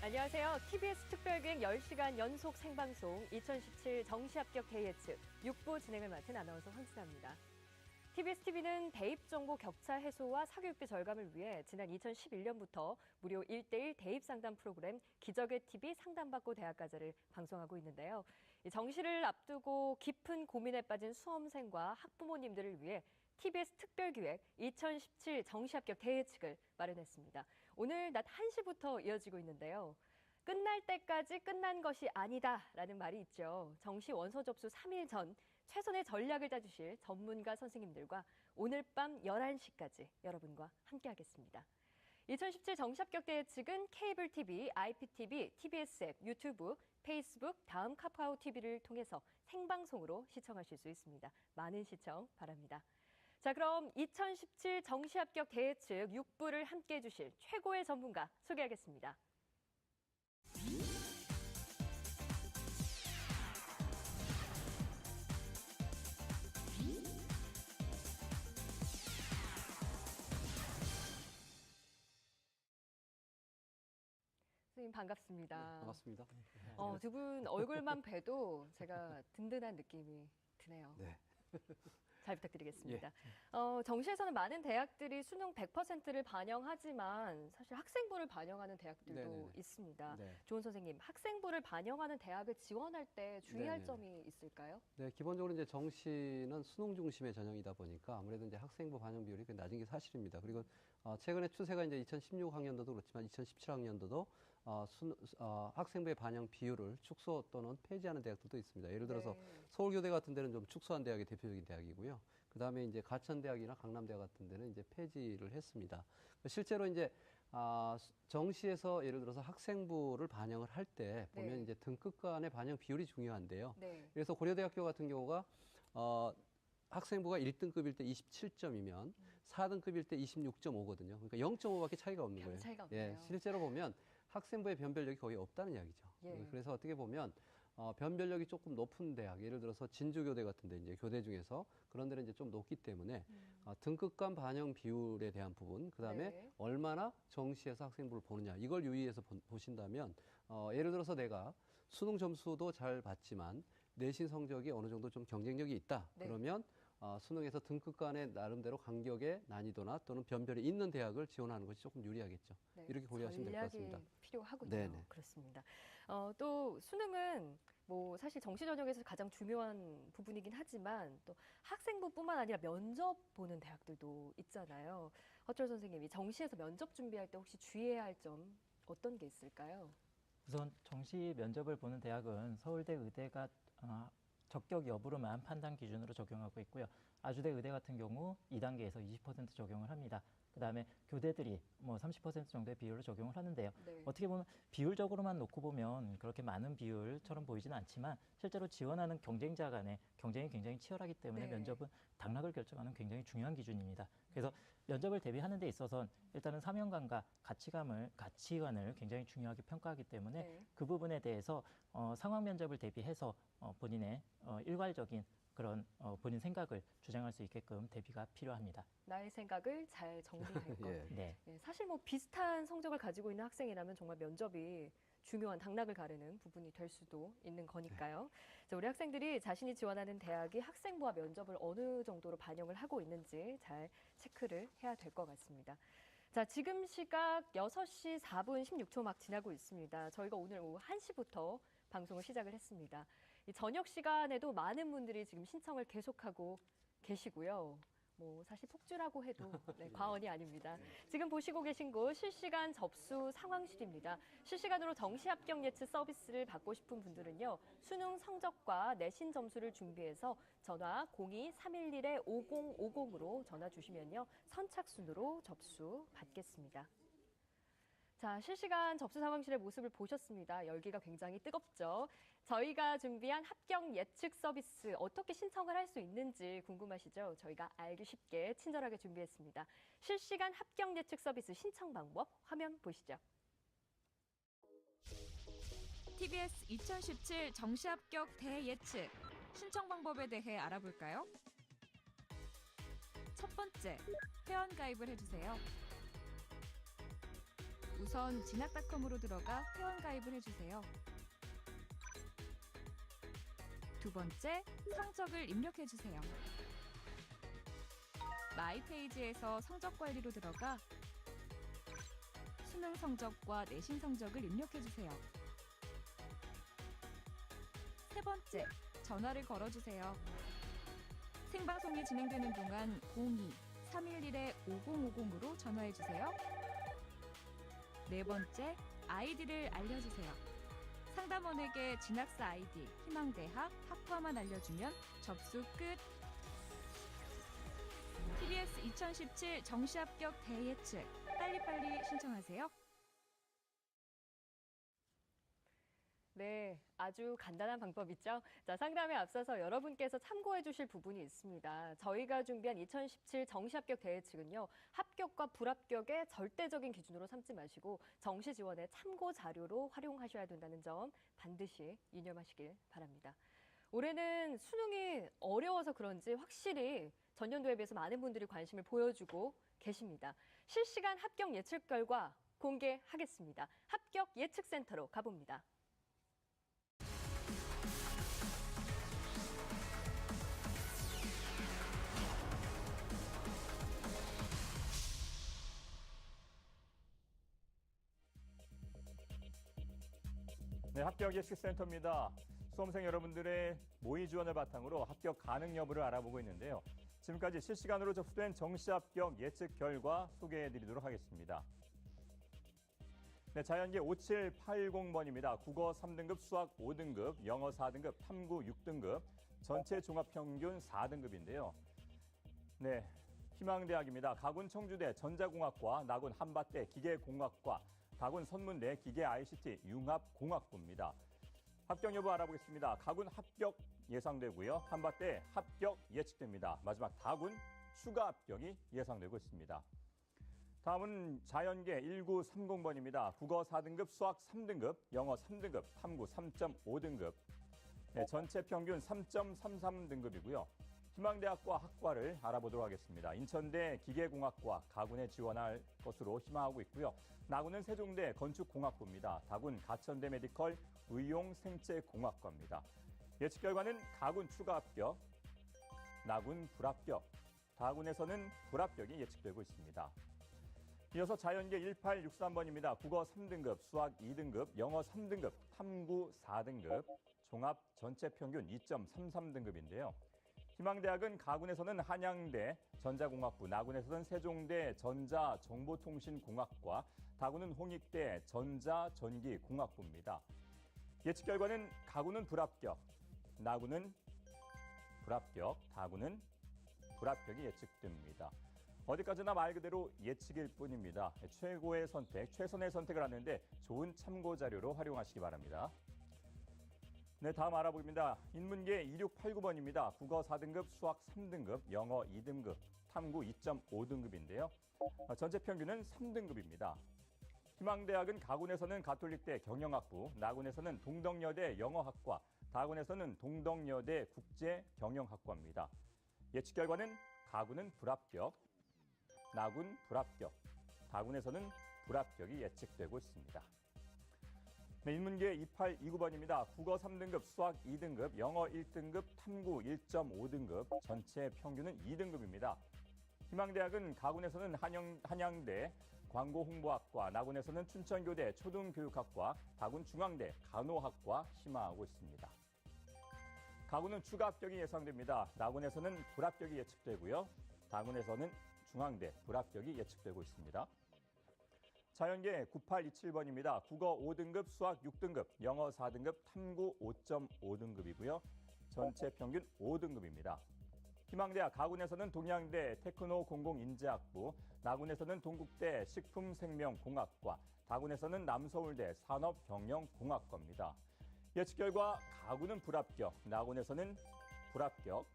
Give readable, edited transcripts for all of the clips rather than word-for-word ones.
안녕하세요. TBS 특별기획 10시간 연속 생방송 2017 정시합격 대의 예측 6부 진행을 맡은 아나운서 황진아입니다. TBS TV는 대입 정보 격차 해소와 사교육비 절감을 위해 지난 2011년부터 무료 1:1 대입 상담 프로그램 기적의 TV 상담받고 대학가자를 방송하고 있는데요. 정시를 앞두고 깊은 고민에 빠진 수험생과 학부모님들을 위해 TBS 특별기획 2017 정시합격 대예측을 마련했습니다. 오늘 낮 1시부터 이어지고 있는데요. 끝날 때까지 끝난 것이 아니다라는 말이 있죠. 정시 원서 접수 3일 전 최선의 전략을 짜주실 전문가 선생님들과 오늘 밤 11시까지 여러분과 함께하겠습니다. 2017 정시합격 대예측은 케이블 TV, IPTV, TBS 앱, 유튜브, 페이스북, 다음 카카오 TV를 통해서 생방송으로 시청하실 수 있습니다. 많은 시청 바랍니다. 자, 그럼 2017 정시합격 대예측 6부를 함께해 주실 최고의 전문가 소개하겠습니다. 선생님 반갑습니다. 네, 반갑습니다. 두 분 얼굴만 봬도 제가 든든한 느낌이 드네요. 네. 잘 부탁드리겠습니다. 정시에서는 많은 대학들이 수능 100%를 반영하지만 사실 학생부를 반영하는 대학들도 네네네. 있습니다. 네. 조은 선생님, 학생부를 반영하는 대학을 지원할 때 주의할 네네네. 점이 있을까요? 네, 기본적으로 이제 정시는 수능 중심의 전형이다 보니까 아무래도 이제 학생부 반영 비율이 꽤 낮은 게 사실입니다. 그리고 최근에 추세가 이제 2016학년도도 그렇지만 2017학년도도 학생부의 반영 비율을 축소 또는 폐지하는 대학들도 있습니다. 예를 들어서 네. 서울교대 같은 데는 좀 축소한 대학이 대표적인 대학이고요. 그 다음에 이제 가천대학이나 강남대학 같은 데는 이제 폐지를 했습니다. 실제로 이제 정시에서 예를 들어서 학생부를 반영을 할 때 보면 네. 이제 등급 간의 반영 비율이 중요한데요. 네. 그래서 고려대학교 같은 경우가 학생부가 1등급일 때 27점이면 4등급일 때 26.5거든요. 그러니까 0.5밖에 차이가 없는 별 거예요. 차이가 없네요. 예, 실제로 보면 학생부의 변별력이 거의 없다는 이야기죠. 예. 그래서 어떻게 보면 변별력이 조금 높은 대학, 예를 들어서 진주교대 같은데 이제 교대 중에서 그런 데는 이제 좀 높기 때문에 등급 간 반영 비율에 대한 부분, 그 다음에 네. 얼마나 정시에서 학생부를 보느냐 이걸 유의해서 보신다면 예를 들어서 내가 수능 점수도 잘 봤지만 내신 성적이 어느 정도 좀 경쟁력이 있다. 네. 그러면 수능에서 등급 간의 나름대로 간격의 난이도나 또는 변별이 있는 대학을 지원하는 것이 조금 유리하겠죠. 네, 이렇게 고려하시면 될 것 같습니다. 전략이 필요하군요. 네네. 그렇습니다. 또 수능은 뭐 사실 정시 전형에서 가장 중요한 부분이긴 하지만 또 학생부뿐만 아니라 면접 보는 대학들도 있잖아요. 허철 선생님이 정시에서 면접 준비할 때 혹시 주의해야 할 점 어떤 게 있을까요? 우선 정시 면접을 보는 대학은 서울대 의대가 적격 여부로만 판단 기준으로 적용하고 있고요. 아주대 의대 같은 경우 2단계에서 20% 적용을 합니다. 그다음에 교대들이 뭐 30% 정도의 비율로 적용을 하는데요. 네. 어떻게 보면 비율적으로만 놓고 보면 그렇게 많은 비율처럼 보이지는 않지만 실제로 지원하는 경쟁자 간의 경쟁이 굉장히 치열하기 때문에 네. 면접은 당락을 결정하는 굉장히 중요한 기준입니다. 그래서 면접을 대비하는 데 있어서는 일단은 사명감과 가치관을 굉장히 중요하게 평가하기 때문에 네. 그 부분에 대해서 상황 면접을 대비해서 본인의 일괄적인 그런 본인 생각을 주장할 수 있게끔 대비가 필요합니다. 나의 생각을 잘 정리할 것. 예. 네. 예, 사실 뭐 비슷한 성적을 가지고 있는 학생이라면 정말 면접이 중요한 당락을 가르는 부분이 될 수도 있는 거니까요. 자, 우리 학생들이 자신이 지원하는 대학이 학생부와 면접을 어느 정도로 반영을 하고 있는지 잘 체크를 해야 될 것 같습니다. 자, 지금 시각 6시 4분 16초 막 지나고 있습니다. 저희가 오늘 오후 1시부터 방송을 시작을 했습니다. 이 저녁 시간에도 많은 분들이 지금 신청을 계속하고 계시고요. 뭐 사실 폭주라고 해도 과언이 아닙니다. 지금 보시고 계신 곳 실시간 접수 상황실입니다. 실시간으로 정시 합격 예측 서비스를 받고 싶은 분들은요. 수능 성적과 내신 점수를 준비해서 전화 02-311-5050으로 전화 주시면요. 선착순으로 접수 받겠습니다. 자, 실시간 접수 상황실의 모습을 보셨습니다. 열기가 굉장히 뜨겁죠. 저희가 준비한 합격 예측 서비스 어떻게 신청을 할 수 있는지 궁금하시죠? 저희가 알기 쉽게 친절하게 준비했습니다. 실시간 합격 예측 서비스 신청 방법 화면 보시죠. TBS 2017 정시합격 대예측 신청 방법에 대해 알아볼까요? 첫 번째, 회원가입을 해주세요. 우선 진학닷컴으로 들어가 회원 가입을 해주세요. 두 번째, 성적을 입력해주세요. 마이 페이지에서 성적 관리로 들어가 수능 성적과 내신 성적을 입력해주세요. 세 번째, 전화를 걸어주세요. 생방송이 진행되는 동안 02-311-5050으로 전화해주세요. 네 번째, 아이디를 알려주세요. 상담원에게 진학사 아이디, 희망대학, 학과만 알려주면 접수 끝. TBS 2017 정시합격 대예측, 빨리빨리 신청하세요. 네, 아주 간단한 방법이죠. 자, 상담에 앞서서 여러분께서 참고해 주실 부분이 있습니다. 저희가 준비한 2017 정시합격 대예측은요, 합격과 불합격의 절대적인 기준으로 삼지 마시고 정시 지원의 참고 자료로 활용하셔야 된다는 점 반드시 유념하시길 바랍니다. 올해는 수능이 어려워서 그런지 확실히 전년도에 비해서 많은 분들이 관심을 보여주고 계십니다. 실시간 합격 예측 결과 공개하겠습니다. 합격 예측센터로 가봅니다. 네, 합격 예측센터입니다. 수험생 여러분들의 모의 지원을 바탕으로 합격 가능 여부를 알아보고 있는데요. 지금까지 실시간으로 접수된 정시 합격 예측 결과 소개해드리도록 하겠습니다. 네, 자연계 5780번입니다. 국어 3등급, 수학 5등급, 영어 4등급, 탐구 6등급, 전체 종합평균 4등급인데요. 네, 희망대학입니다. 가군 청주대 전자공학과, 나군 한밭대 기계공학과, 가군 선문대 기계 ICT 융합공학부입니다. 합격 여부 알아보겠습니다. 가군 합격 예상되고요. 한밭대 합격 예측됩니다. 마지막 다군 추가 합격이 예상되고 있습니다. 다음은 자연계 1930번입니다. 국어 4등급, 수학 3등급, 영어 3등급, 탐구 3.5등급, 네, 전체 평균 3.33등급이고요. 희망대학과 학과를 알아보도록 하겠습니다. 인천대 기계공학과 가군에 지원할 것으로 희망하고 있고요. 나군은 세종대 건축공학부입니다. 다군 가천대 메디컬 의용생체공학과입니다. 예측 결과는 가군 추가 합격, 나군 불합격, 다군에서는 불합격이 예측되고 있습니다. 이어서 자연계 1863번입니다. 국어 3등급, 수학 2등급, 영어 3등급, 탐구 4등급, 종합 전체 평균 2.33등급인데요. 희망대학은 가군에서는 한양대 전자공학부, 나군에서는 세종대 전자정보통신공학과, 다군은 홍익대 전자전기공학부입니다. 예측 결과는 가군은 불합격, 나군은 불합격, 다군은 불합격이 예측됩니다. 어디까지나 말 그대로 예측일 뿐입니다. 최고의 선택, 최선의 선택을 하는데 좋은 참고 자료로 활용하시기 바랍니다. 네, 다음 알아봅니다. 인문계 2689번입니다. 국어 4등급, 수학 3등급, 영어 2등급, 탐구 2.5등급인데요. 전체 평균은 3등급입니다. 희망대학은 가군에서는 가톨릭대 경영학부, 나군에서는 동덕여대 영어학과, 다군에서는 동덕여대 국제경영학과입니다. 예측 결과는 가군은 불합격, 나군 불합격, 다군에서는 불합격이 예측되고 있습니다. 네, 인문계 2829번입니다. 국어 3등급, 수학 2등급, 영어 1등급, 탐구 1.5등급, 전체 평균은 2등급입니다. 희망대학은 가군에서는 한양대 광고홍보학과, 나군에서는 춘천교대 초등교육학과, 다군 중앙대 간호학과 희망하고 있습니다. 가군은 추가 합격이 예상됩니다. 나군에서는 불합격이 예측되고요. 다군에서는 중앙대 불합격이 예측되고 있습니다. 자연계 9827번입니다. 국어 5등급, 수학 6등급, 영어 4등급, 탐구 5.5등급이고요. 전체 평균 5등급입니다. 희망대학 가군에서는 동양대 테크노 공공인재학부, 나군에서는 동국대 식품생명공학과, 다군에서는 남서울대 산업경영공학과입니다. 예측 결과 가군은 불합격, 나군에서는 불합격,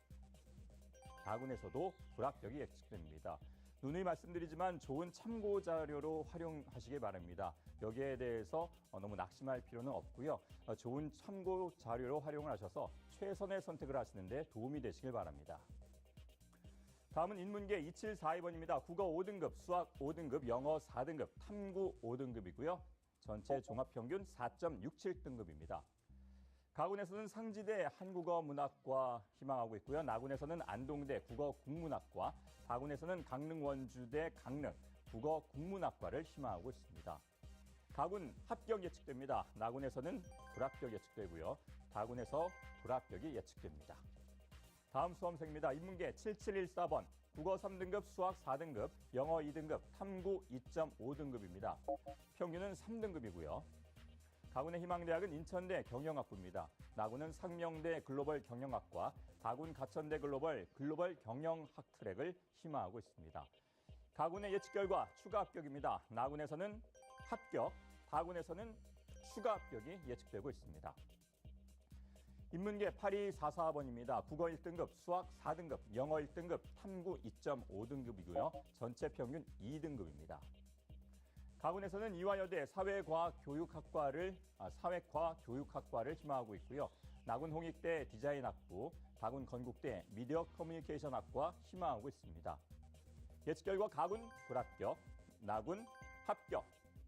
다군에서도 불합격이 예측됩니다. 누누이 말씀드리지만 좋은 참고 자료로 활용하시기 바랍니다. 여기에 대해서 너무 낙심할 필요는 없고요. 좋은 참고 자료로 활용을 하셔서 최선의 선택을 하시는 데 도움이 되시길 바랍니다. 다음은 인문계 2742번입니다. 국어 5등급, 수학 5등급, 영어 4등급, 탐구 5등급이고요. 전체 종합평균 4.67등급입니다. 가군에서는 상지대 한국어 문학과 희망하고 있고요. 나군에서는 안동대 국어 국문학과, 다군에서는 강릉 원주대 강릉 국어 국문학과를 희망하고 있습니다. 가군 합격 예측됩니다. 나군에서는 불합격 예측되고요. 다군에서 불합격이 예측됩니다. 다음 수험생입니다. 인문계 7714번, 국어 3등급, 수학 4등급, 영어 2등급, 탐구 2.5등급입니다. 평균은 3등급이고요. 가군의 희망대학은 인천대 경영학부입니다. 나군은 상명대 글로벌 경영학과, 다군 가천대 글로벌 경영학 트랙을 희망하고 있습니다. 가군의 예측 결과 추가 합격입니다. 나군에서는 합격, 다군에서는 추가 합격이 예측되고 있습니다. 인문계 8244번입니다. 국어 1등급, 수학 4등급, 영어 1등급, 탐구 2.5등급이고요. 전체 평균 2등급입니다. 가군에서는 이화여대 사회과교육학과를 희망하고 있고요. 나군 홍익대 디자인학부, 다군 건국대 미디어 커뮤니케이션학과 희망하고 있습니다. 예측 결과 가군 불합격, 나군 합격,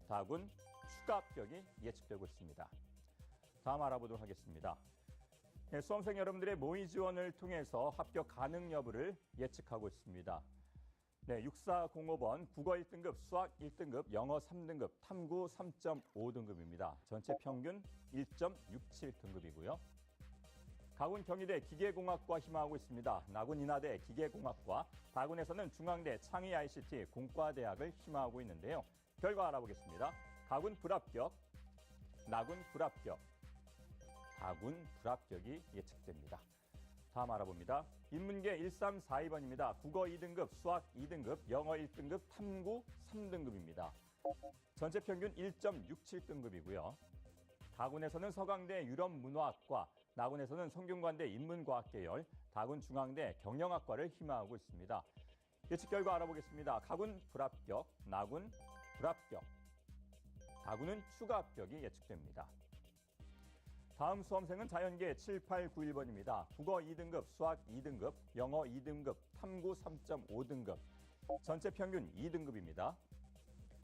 다군 추가 합격이 예측되고 있습니다. 다음 알아보도록 하겠습니다. 네, 수험생 여러분들의 모의 지원을 통해서 합격 가능 여부를 예측하고 있습니다. 네, 6405번 국어 1등급, 수학 1등급, 영어 3등급, 탐구 3.5등급입니다. 전체 평균 1.67등급이고요. 가군 경희대 기계공학과 희망하고 있습니다. 나군 인하대 기계공학과, 다군에서는 중앙대 창의 ICT 공과대학을 희망하고 있는데요. 결과 알아보겠습니다. 가군 불합격, 나군 불합격, 다군 불합격이 예측됩니다. 다음 알아봅니다. 인문계 1342번입니다. 국어 2등급, 수학 2등급, 영어 1등급, 탐구 3등급입니다. 전체 평균 1.67등급이고요. 가군에서는 서강대 유럽문화학과, 나군에서는 성균관대 인문과학계열, 다군 중앙대 경영학과를 희망하고 있습니다. 예측 결과 알아보겠습니다. 가군 불합격, 나군 불합격, 다군은 추가 합격이 예측됩니다. 다음 수험생은 자연계 7891번입니다. 국어 2등급, 수학 2등급, 영어 2등급, 탐구 3.5등급, 전체 평균 2등급입니다.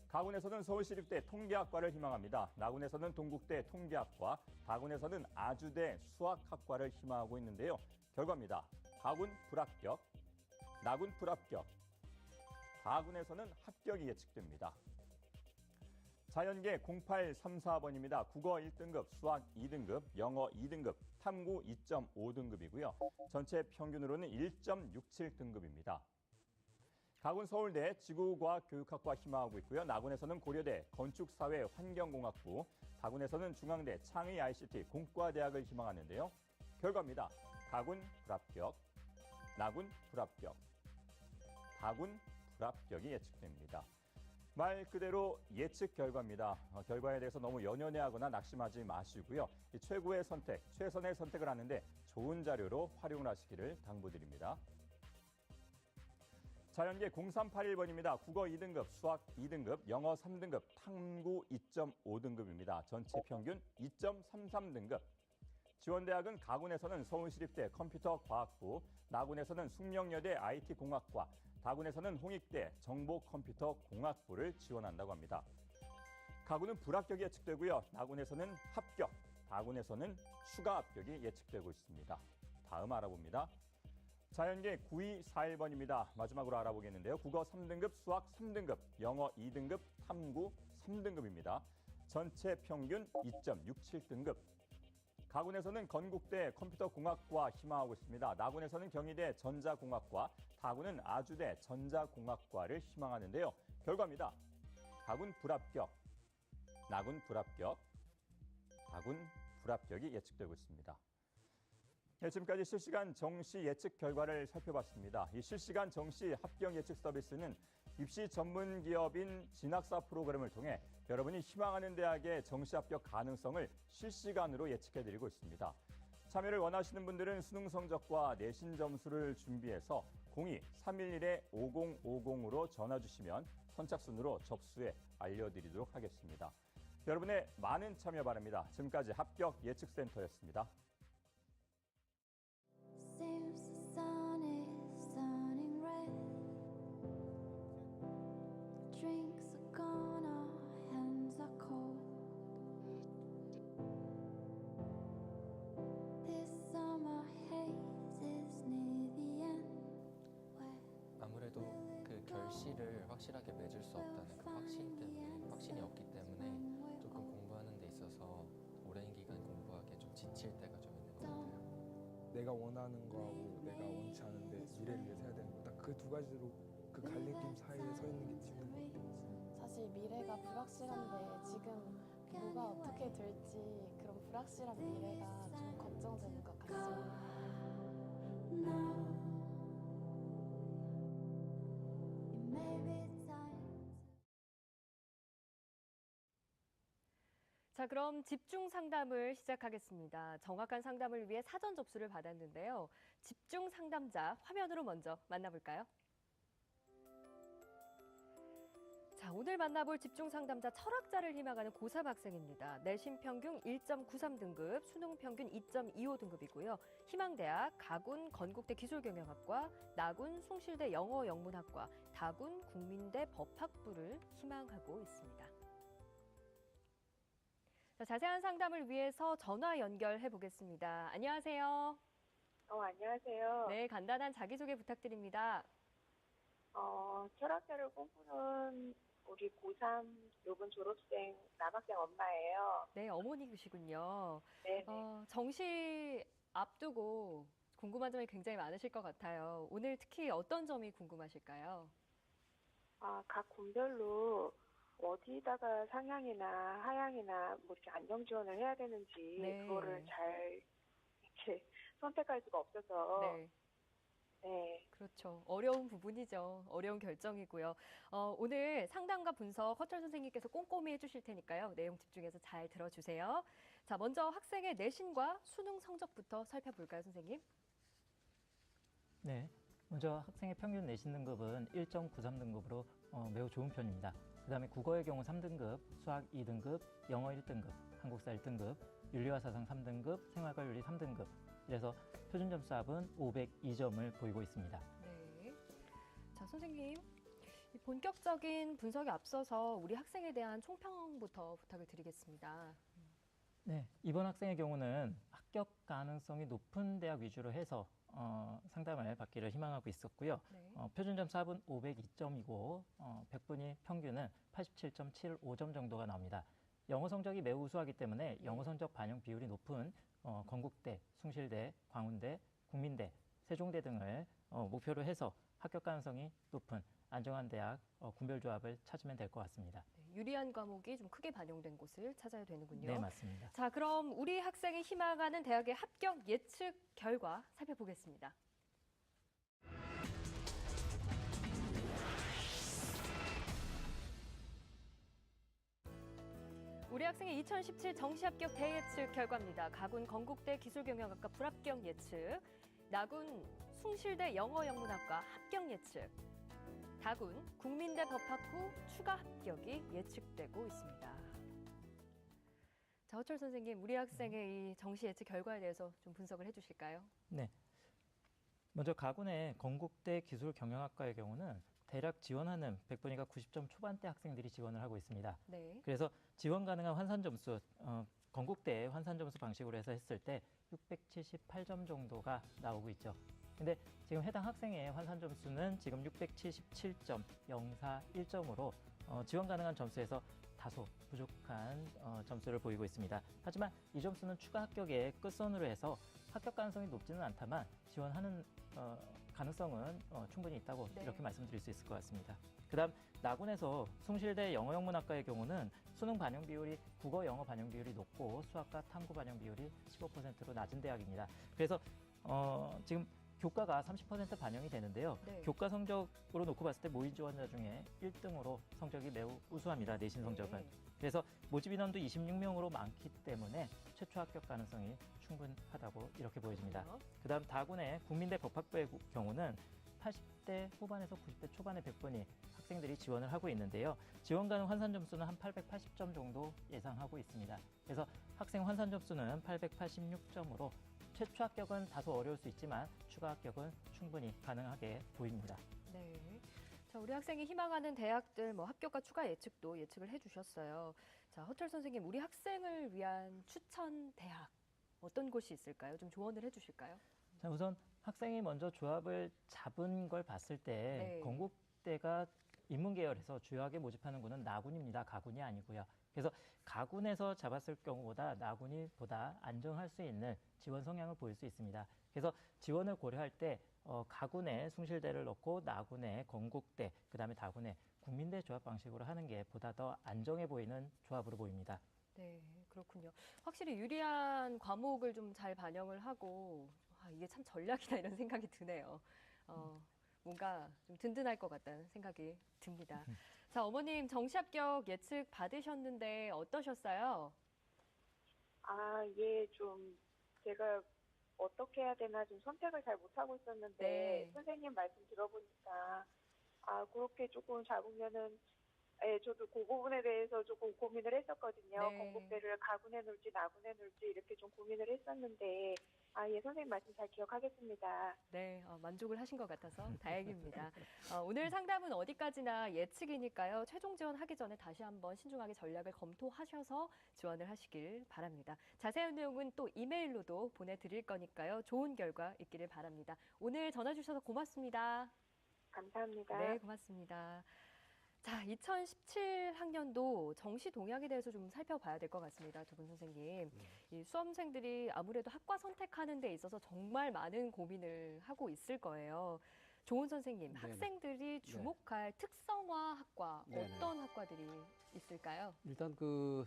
가군에서는 서울시립대 통계학과를 희망합니다. 나군에서는 동국대 통계학과, 다군에서는 아주대 수학학과를 희망하고 있는데요. 결과입니다. 가군 불합격, 나군 불합격, 다군에서는 합격이 예측됩니다. 자연계 0834번입니다. 국어 1등급, 수학 2등급, 영어 2등급, 탐구 2.5등급이고요. 전체 평균으로는 1.67등급입니다. 가군 서울대 지구과학교육학과 희망하고 있고요. 나군에서는 고려대 건축사회 환경공학부, 다군에서는 중앙대 창의 ICT 공과대학을 희망하는데요. 결과입니다. 가군 불합격, 나군 불합격, 다군 불합격이 예측됩니다. 말 그대로 예측 결과입니다. 결과에 대해서 너무 연연해하거나 낙심하지 마시고요. 최고의 선택, 최선의 선택을 하는데 좋은 자료로 활용을 하시기를 당부드립니다. 자연계 0381번입니다. 국어 2등급, 수학 2등급, 영어 3등급, 탐구 2.5등급입니다. 전체 평균 2.33등급. 지원대학은 가군에서는 서울시립대 컴퓨터과학부, 나군에서는 숙명여대 IT공학과, 다군에서는 홍익대 정보컴퓨터공학부를 지원한다고 합니다. 가군은 불합격이 예측되고요. 나군에서는 합격, 다군에서는 추가 합격이 예측되고 있습니다. 다음 알아봅니다. 자연계 9241번입니다. 마지막으로 알아보겠는데요. 국어 3등급, 수학 3등급, 영어 2등급, 탐구 3등급입니다. 전체 평균 2.67등급. 가군에서는 건국대 컴퓨터공학과 희망하고 있습니다. 나군에서는 경희대 전자공학과, 다군은 아주대 전자공학과를 희망하는데요. 결과입니다. 가군 불합격, 나군 불합격, 다군 불합격이 예측되고 있습니다. 네, 지금까지 실시간 정시 예측 결과를 살펴봤습니다. 이 실시간 정시 합격 예측 서비스는 입시 전문 기업인 진학사 프로그램을 통해 여러분이 희망하는 대학의 정시 합격 가능성을 실시간으로 예측해드리고 있습니다. 참여를 원하시는 분들은 수능 성적과 내신 점수를 준비해서 02-311-5050으로 전화 주시면 선착순으로 접수해 알려드리도록 하겠습니다. 여러분의 많은 참여 바랍니다. 지금까지 합격 예측센터였습니다. Seems the sun is turning red. drinks are gone, our hands are cold. This summer haze is near the end. 아무래도 그 결실을 확실하게 맺을 수 없다는 그 확신이 없기 때문에 조금 공부하는 데 있어서 오랜 기간 공부하기에 좀 지칠 때가 좀 있는 것 같아요. 내가 원하는 거하고 내가 원치 않은데 미래를 위해서 해야 되는 거 딱 그 두 가지로 그 갈림길 사이에 서 있는 게 힘든 것 같아요. 사실 미래가 불확실한데 지금 뭐가 어떻게 될지 그런 불확실한 미래가 좀 걱정되는 것 같습니다. It may be time. 자, 그럼 집중 상담을 시작하겠습니다. 정확한 상담을 위해 사전 접수를 받았는데요. 집중 상담자 화면으로 먼저 만나볼까요? 자, 오늘 만나볼 집중 상담자 철학자를 희망하는 고3 학생입니다. 내신 평균 1.93등급, 수능 평균 2.25등급이고요. 희망대학, 가군 건국대 기술경영학과, 나군 숭실대 영어영문학과, 다군 국민대 법학부를 희망하고 있습니다. 자, 자세한 상담을 위해서 전화 연결해 보겠습니다. 안녕하세요. 안녕하세요. 네, 간단한 자기소개 부탁드립니다. 철학자를 꿈꾸는 우리 고3 요번 졸업생 남학생 엄마예요. 네, 어머니시군요. 네. 정시 앞두고 궁금한 점이 굉장히 많으실 것 같아요. 오늘 특히 어떤 점이 궁금하실까요? 각 군별로 어디다가 상향이나 하향이나 뭐 이렇게 안정 지원을 해야 되는지 네. 그거를 잘 이렇게 선택할 수가 없어서 네, 네. 그렇죠. 어려운 부분이죠. 어려운 결정이고요. 오늘 상담과 분석 허철 선생님께서 꼼꼼히 해주실 테니까요. 내용 집중해서 잘 들어주세요. 자, 먼저 학생의 내신과 수능 성적부터 살펴볼까요, 선생님? 네, 먼저 학생의 평균 내신 등급은 1.93등급으로 매우 좋은 편입니다. 그다음에 국어의 경우 3등급, 수학 2등급, 영어 1등급, 한국사 1등급, 윤리와 사상 3등급, 생활과 윤리 3등급. 이래서 표준 점수 합은 502점을 보이고 있습니다. 네. 자, 선생님. 이 본격적인 분석에 앞서서 우리 학생에 대한 총평부터 부탁을 드리겠습니다. 네, 이번 학생의 경우는 합격 가능성이 높은 대학 위주로 해서 상담을 받기를 희망하고 있었고요. 네. 표준 점수 합은 502점이고 100분위 평균은 87.75점 정도가 나옵니다. 영어 성적이 매우 우수하기 때문에 영어 성적 반영 비율이 높은 건국대, 숭실대, 광운대, 국민대, 세종대 등을 목표로 해서 합격 가능성이 높은 안정한 대학 군별 조합을 찾으면 될 것 같습니다. 네, 유리한 과목이 좀 크게 반영된 곳을 찾아야 되는군요. 네, 맞습니다. 자, 그럼 우리 학생이 희망하는 대학의 합격 예측 결과 살펴보겠습니다. 우리 학생의 2017 정시합격 대예측 결과입니다. 가군 건국대 기술경영학과 불합격 예측, 나군 숭실대 영어영문학과 합격 예측, 다군 국민대 법학부 추가 합격이 예측되고 있습니다. 자, 허철 선생님, 우리 학생의 이 정시 예측 결과에 대해서 좀 분석을 해주실까요? 네. 먼저 가군의 건국대 기술경영학과의 경우는 대략 지원하는 100분위가 90점 초반대 학생들이 지원을 하고 있습니다. 네. 그래서 지원 가능한 환산 점수, 건국대 환산 점수 방식으로 해서 했을 때 678점 정도가 나오고 있죠. 근데 지금 해당 학생의 환산 점수는 지금 677.041점으로 지원 가능한 점수에서 다소 부족한 점수를 보이고 있습니다. 하지만 이 점수는 추가 합격의 끝선으로 해서 합격 가능성이 높지는 않다만 지원하는 가능성은 충분히 있다고 네. 이렇게 말씀드릴 수 있을 것 같습니다. 그다음 나군에서 숭실대 영어영문학과의 경우는 수능 반영 비율이 국어 영어 반영 비율이 높고 수학과 탐구 반영 비율이 15%로 낮은 대학입니다. 그래서 지금 교과가 30% 반영이 되는데요. 네. 교과 성적으로 놓고 봤을 때 모의 지원자 중에 1등으로 성적이 매우 우수합니다. 내신 성적은. 네. 그래서 모집 인원도 26명으로 많기 때문에 최초 합격 가능성이 충분하다고 이렇게 보여집니다. 그다음 다군의 국민대 법학부의 경우는 80대 후반에서 90대 초반의 100분이 학생들이 지원을 하고 있는데요. 지원 가능 환산 점수는 한 880점 정도 예상하고 있습니다. 그래서 학생 환산 점수는 886점으로 최초 합격은 다소 어려울 수 있지만 추가 합격은 충분히 가능하게 보입니다. 네. 자, 자, 우리 학생이 희망하는 대학들, 합격과 추가 예측도 예측을 해주셨어요. 자, 허철 선생님, 우리 학생을 위한 추천 대학 어떤 곳이 있을까요? 좀 조언을 해주실까요? 자, 우선 학생이 먼저 조합을 잡은 걸 봤을 때 네. 건국대가 인문계열에서 주요하게 모집하는 군은 나군입니다. 가군이 아니고요. 그래서 가군에서 잡았을 경우보다 나군이 보다 안정할 수 있는 지원 성향을 보일 수 있습니다. 그래서 지원을 고려할 때 가군에 숭실대를 넣고 나군에 건국대, 그다음에 다군에 국민대 조합 방식으로 하는 게 보다 더 안정해 보이는 조합으로 보입니다. 네, 그렇군요. 확실히 유리한 과목을 좀 잘 반영을 하고 이게 참 전략이다 이런 생각이 드네요. 뭔가 좀 든든할 것 같다는 생각이 듭니다. 자, 어머님 정시합격 예측 받으셨는데 어떠셨어요? 예, 좀 제가 어떻게 해야 되나 좀 선택을 잘 못하고 있었는데 네. 선생님 말씀 들어보니까 그렇게 조금 잡으면은 저도 그 부분에 대해서 조금 고민을 했었거든요. 네. 건국대를 가군에 놓을지 나군에 놓을지 이렇게 좀 고민을 했었는데 예, 선생님 말씀 잘 기억하겠습니다. 네, 만족을 하신 것 같아서 다행입니다. 오늘 상담은 어디까지나 예측이니까요. 최종 지원하기 전에 다시 한번 신중하게 전략을 검토하셔서 지원을 하시길 바랍니다. 자세한 내용은 또 이메일로도 보내드릴 거니까요. 좋은 결과 있기를 바랍니다. 오늘 전화 주셔서 고맙습니다. 감사합니다. 네, 고맙습니다. 자, 2017 학년도 정시 동향에 대해서 좀 살펴봐야 될 것 같습니다. 두 분 선생님. 이 수험생들이 아무래도 학과 선택하는 데 있어서 정말 많은 고민을 하고 있을 거예요. 조은 선생님, 네네. 학생들이 주목할 특성화 학과 네네. 어떤 학과들이 있을까요? 일단 그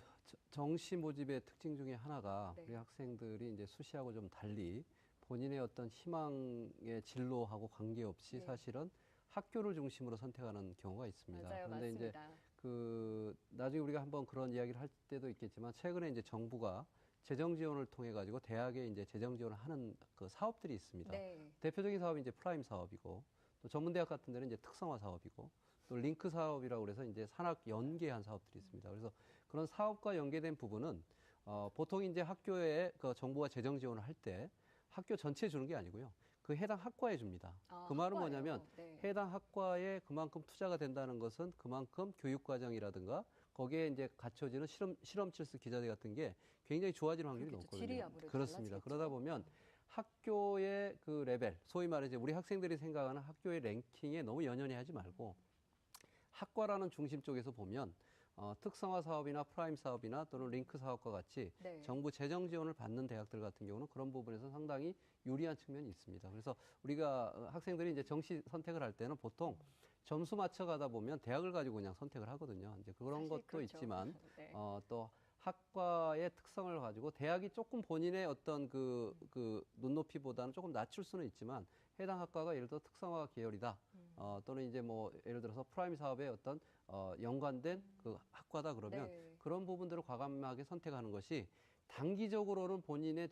정시 모집의 특징 중에 하나가 네. 우리 학생들이 이제 수시하고 좀 달리 본인의 어떤 희망의 진로하고 관계없이 네. 사실은 학교를 중심으로 선택하는 경우가 있습니다. 맞아요, 그런데 이제 맞습니다. 나중에 우리가 한번 그런 이야기를 할 때도 있겠지만 최근에 이제 정부가 재정 지원을 통해 가지고 대학에 이제 재정 지원을 하는 그 사업들이 있습니다. 네. 대표적인 사업이 이제 프라임 사업이고 또 전문대학 같은 데는 이제 특성화 사업이고 또 링크 사업이라고 그래서 이제 산학 연계한 사업들이 있습니다. 그래서 그런 사업과 연계된 부분은 보통 이제 학교에 그 정부가 재정 지원을 할 때 학교 전체에 주는 게 아니고요. 그 해당 학과에 줍니다. 그 말은 학과예요. 뭐냐면 네. 해당 학과에 그만큼 투자가 된다는 것은 그만큼 교육 과정이라든가 거기에 이제 갖춰지는 실험실수 기자재 같은 게 굉장히 좋아지는 확률이 그렇겠죠. 높거든요. 질이 아무래도 그렇습니다. 달라지겠죠. 그러다 보면 학교의 그 레벨, 소위 말해서 우리 학생들이 생각하는 학교의 랭킹에 너무 연연해 하지 말고 학과라는 중심 쪽에서 보면 특성화 사업이나 프라임 사업이나 또는 링크 사업과 같이 네. 정부 재정 지원을 받는 대학들 같은 경우는 그런 부분에서 상당히 유리한 측면이 있습니다. 그래서 우리가 학생들이 이제 정시 선택을 할 때는 보통 점수 맞춰가다 보면 대학을 가지고 그냥 선택을 하거든요. 이제 그런 사실 것도 그렇죠. 있지만 네. 또 학과의 특성을 가지고 대학이 조금 본인의 어떤 그 눈높이보다는 조금 낮출 수는 있지만 해당 학과가 예를 들어 특성화 계열이다. 또는 이제 뭐 예를 들어서 프라임 사업에 어떤 연관된 그 학과다 그러면 네. 그런 부분들을 과감하게 선택하는 것이 단기적으로는 본인의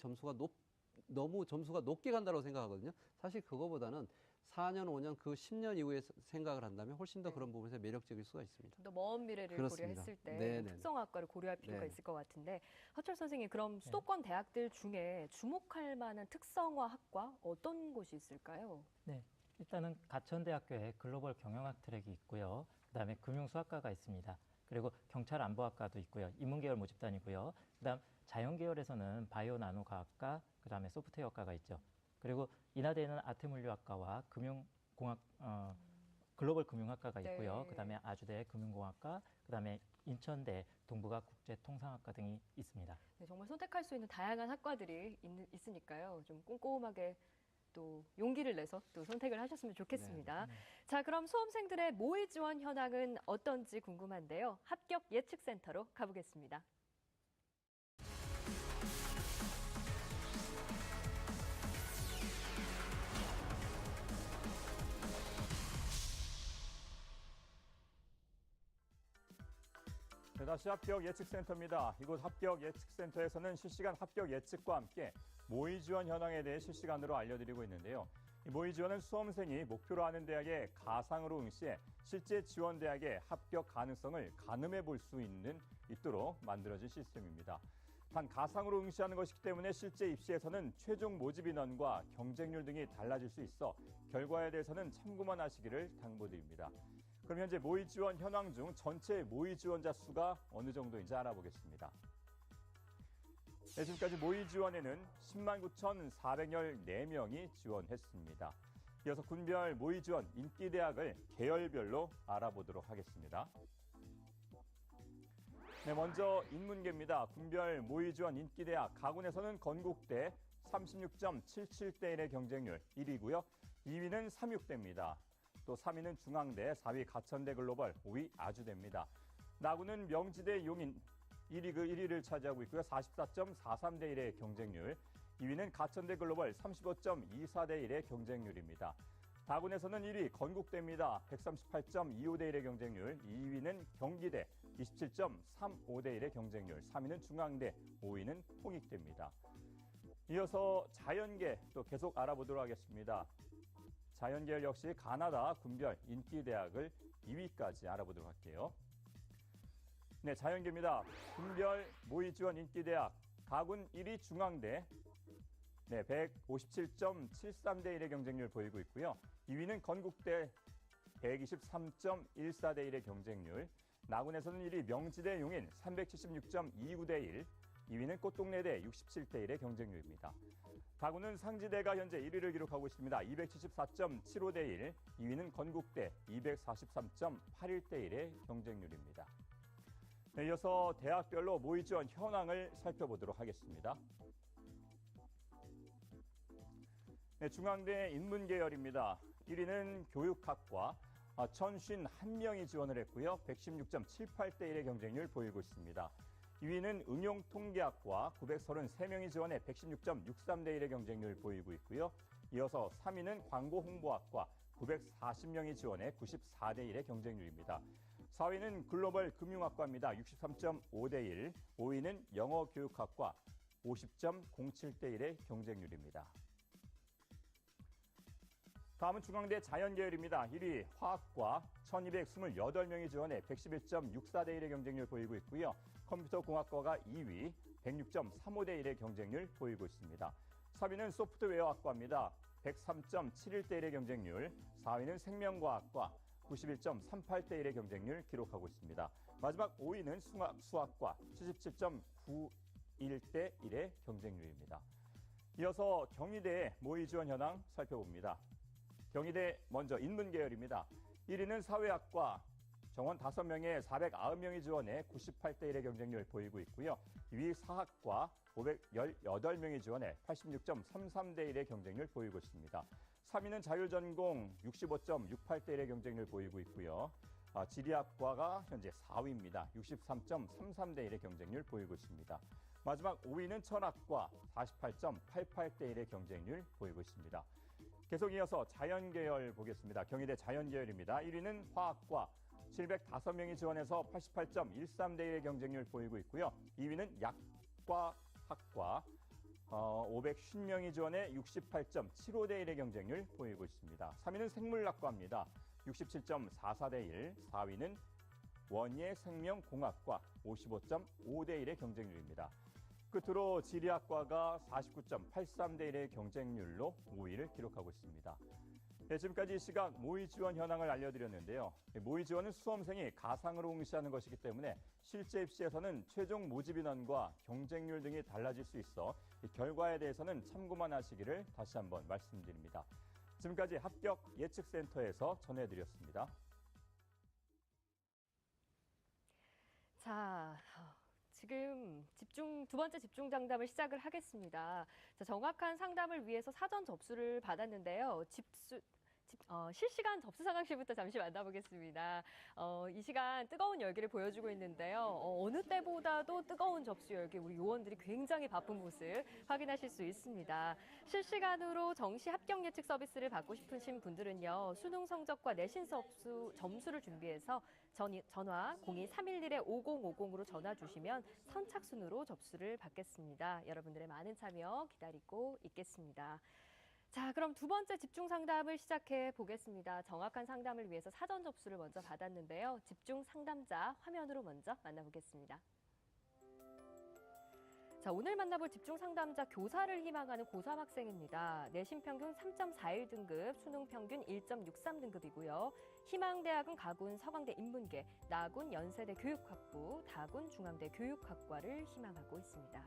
너무 점수가 높게 간다고 생각하거든요. 사실 그거보다는 4년, 5년, 그 10년 이후에 생각을 한다면 훨씬 더 네. 그런 부분에서 매력적일 수가 있습니다. 더 먼 미래를 그렇습니다. 고려했을 때 네네. 특성학과를 고려할 필요가 네네. 있을 것 같은데 허철 선생님 그럼 수도권 대학들 중에 주목할 만한 특성화 학과 어떤 곳이 있을까요? 네, 일단은 가천대학교에 글로벌 경영학 트랙이 있고요. 그다음에 금융수학과가 있습니다. 그리고 경찰안보학과도 있고요. 인문계열 모집단이고요. 그다음 자연계열에서는 바이오 나노과학과, 그다음에 소프트웨어학과가 있죠. 그리고 인하대에는 아트물리학과와 글로벌 금융학과가 있고요. 네. 그다음에 아주대 금융공학과, 그다음에 인천대 동북아 국제통상학과 등이 있습니다. 네, 정말 선택할 수 있는 다양한 학과들이 있으니까요. 좀 꼼꼼하게 또 용기를 내서 또 선택을 하셨으면 좋겠습니다. 네. 자, 그럼 수험생들의 모의 지원 현황은 어떤지 궁금한데요. 합격 예측센터로 가보겠습니다. 다시 합격 예측센터입니다. 이곳 합격 예측센터에서는 실시간 합격 예측과 함께 모의 지원 현황에 대해 실시간으로 알려드리고 있는데요. 이 모의 지원은 수험생이 목표로 하는 대학에 가상으로 응시해 실제 지원 대학의 합격 가능성을 가늠해 볼 수 있도록 만들어진 시스템입니다. 단 가상으로 응시하는 것이기 때문에 실제 입시에서는 최종 모집 인원과 경쟁률 등이 달라질 수 있어 결과에 대해서는 참고만 하시기를 당부드립니다. 그럼 현재 모의 지원 현황 중 전체 모의 지원자 수가 어느 정도인지 알아보겠습니다. 네, 지금까지 모의 지원에는 10만 9,414명이 지원했습니다. 이어서 군별 모의 지원 인기대학을 계열별로 알아보도록 하겠습니다. 네, 먼저 인문계입니다. 군별 모의 지원 인기대학 가군에서는 건국대 36.77대 1의 경쟁률 1위고요. 2위는 삼육대입니다. 또 3위는 중앙대, 4위 가천대 글로벌, 5위 아주대입니다. 나군은 명지대 용인 1위를 차지하고 있고요. 44.43대 1의 경쟁률. 2위는 가천대 글로벌 35.24대 1의 경쟁률입니다. 다군에서는 1위 건국대입니다. 138.25대 1의 경쟁률. 2위는 경기대 27.35대 1의 경쟁률. 3위는 중앙대, 5위는 통익대입니다. 이어서 자연계 또 계속 알아보도록 하겠습니다. 자연계열 역시 가나다 군별 인기대학을 2위까지 알아보도록 할게요. 네, 자연계입니다. 군별 모의 지원 인기대학 가군 1위 중앙대 네, 157.73대 1의 경쟁률 보이고 있고요. 2위는 건국대 123.14대 1의 경쟁률. 나군에서는 1위 명지대 용인 376.29대 1. 2위는 꽃동네대 67대 1의 경쟁률입니다. 다군은 상지대가 현재 1위를 기록하고 있습니다. 274.75대 1. 2위는 건국대 243.81대 1의 경쟁률입니다. 네, 이어서 대학별로 모의 지원 현황을 살펴보도록 하겠습니다. 네, 중앙대 인문계열입니다. 1위는 교육학과 1,051명이 지원을 했고요. 116.78대 1의 경쟁률 보이고 있습니다. 2위는 응용통계학과 933명이 지원해 116.63대 1의 경쟁률 보이고 있고요. 이어서 3위는 광고홍보학과 940명이 지원해 94대 1의 경쟁률입니다. 4위는 글로벌 금융학과입니다. 63.5대 1. 5위는 영어교육학과 50.07대 1의 경쟁률입니다. 다음은 중앙대 자연계열입니다. 1위 화학과 1,228명이 지원해 111.64대 1의 경쟁률 보이고 있고요. 컴퓨터공학과가 2위 106.35대 1의 경쟁률 보이고 있습니다. 3위는 소프트웨어학과입니다. 103.71대 1의 경쟁률. 4위는 생명과학과 91.38대 1의 경쟁률 기록하고 있습니다. 마지막 5위는 수학과 77.91대 1의 경쟁률입니다. 이어서 경희대 모의 지원 현황 살펴봅니다. 경희대 먼저 인문계열입니다. 1위는 사회학과 정원 5명에 490명이 지원해 98대 1의 경쟁률 보이고 있고요. 2위 사학과 518명이 지원해 86.33대 1의 경쟁률 보이고 있습니다. 3위는 자율전공 65.68대 1의 경쟁률 보이고 있고요. 지리학과가 현재 4위입니다. 63.33대 1의 경쟁률 보이고 있습니다. 마지막 5위는 천학과 48.88대 1의 경쟁률 보이고 있습니다. 계속 이어서 자연계열 보겠습니다. 경희대 자연계열입니다. 1위는 화학과 705명이 지원해서 88.13대 1의 경쟁률 보이고 있고요. 2위는 약과학과 550명이 지원해 68.75대 1의 경쟁률 보이고 있습니다. 3위는 생물학과입니다. 67.44대 1. 4위는 원예생명공학과 55.5대 1의 경쟁률입니다. 끝으로 지리학과가 49.83대 1의 경쟁률로 5위를 기록하고 있습니다. 네, 지금까지 이 시각 모의 지원 현황을 알려드렸는데요. 모의 지원은 수험생이 가상으로 응시하는 것이기 때문에 실제 입시에서는 최종 모집 인원과 경쟁률 등이 달라질 수 있어 이 결과에 대해서는 참고만 하시기를 다시 한번 말씀드립니다. 지금까지 합격 예측센터에서 전해드렸습니다. 자, 지금 두 번째 집중 상담을 시작을 하겠습니다. 자, 정확한 상담을 위해서 사전 접수를 받았는데요. 실시간 접수 상황실부터 잠시 만나보겠습니다. 이 시간 뜨거운 열기를 보여주고 있는데요. 어느 때보다도 뜨거운 접수 열기, 우리 요원들이 굉장히 바쁜 모습 확인하실 수 있습니다. 실시간으로 정시 합격 예측 서비스를 받고 싶으신 분들은요. 수능 성적과 내신 점수를 준비해서 전화 02-311-5050으로 전화 주시면 선착순으로 접수를 받겠습니다. 여러분들의 많은 참여 기다리고 있겠습니다. 자, 그럼 두 번째 집중 상담을 시작해 보겠습니다. 정확한 상담을 위해서 사전 접수를 먼저 받았는데요. 집중 상담자 화면으로 먼저 만나보겠습니다. 자, 오늘 만나볼 집중 상담자 교사를 희망하는 고3 학생입니다. 내신 평균 3.41등급, 수능 평균 1.63등급이고요. 희망대학은 가군 서강대 인문계, 나군 연세대 교육학부, 다군 중앙대 교육학과를 희망하고 있습니다.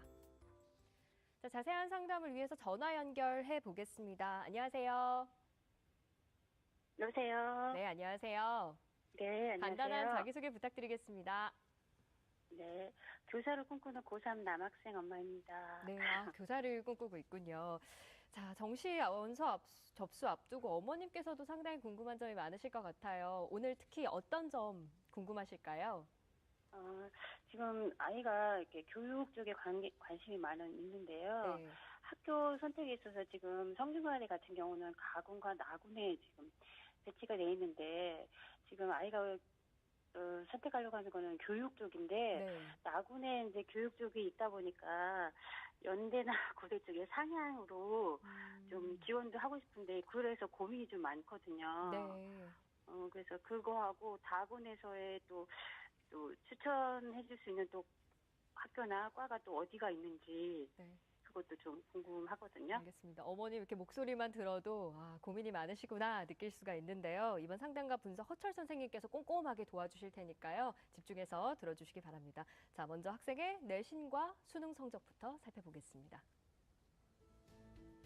자, 자세한 상담을 위해서 전화 연결해 보겠습니다. 안녕하세요. 여보세요. 네, 안녕하세요. 네, 안녕하세요. 간단한 자기소개 부탁드리겠습니다. 네, 교사를 꿈꾸는 고3 남학생 엄마입니다. 네, 교사를 꿈꾸고 있군요. 자, 정시 원서 접수 앞두고 어머님께서도 상당히 궁금한 점이 많으실 것 같아요. 오늘 특히 어떤 점 궁금하실까요? 지금 아이가 이렇게 교육 쪽에 관심이 있는데요. 네. 학교 선택에 있어서 지금 성균관대 같은 경우는 가군과 나군에 지금 배치가 돼 있는데 지금 아이가 선택하려고 하는 거는 교육 쪽인데 네. 나군에 이제 교육 쪽이 있다 보니까 연대나 고대 쪽에 상향으로 좀 지원도 하고 싶은데 그래서 고민이 좀 많거든요. 네. 그래서 그거하고 다군에서의 또 추천해 줄 수 있는 또 학교나 과가 또 어디가 있는지 네. 그것도 좀 궁금하거든요. 알겠습니다. 어머님 이렇게 목소리만 들어도 고민이 많으시구나 느낄 수가 있는데요. 이번 상담과 분석 허철 선생님께서 꼼꼼하게 도와주실 테니까요. 집중해서 들어주시기 바랍니다. 자, 먼저 학생의 내신과 수능 성적부터 살펴보겠습니다.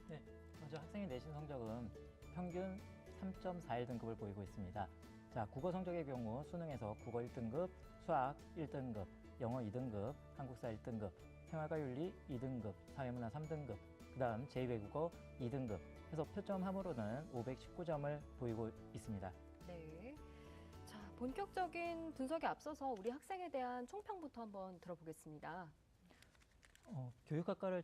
네, 먼저 학생의 내신 성적은 평균 3.41등급을 보이고 있습니다. 자, 국어 성적의 경우 수능에서 국어 1등급, 수학 1등급, 영어 2등급, 한국사 1등급, 생활과 윤리 2등급, 사회문화 3등급, 그 다음 제2외국어 2등급 해서 표점 함으로는 519점을 보이고 있습니다. 네. 자, 본격적인 분석에 앞서서 우리 학생에 대한 총평부터 한번 들어보겠습니다. 교육학과를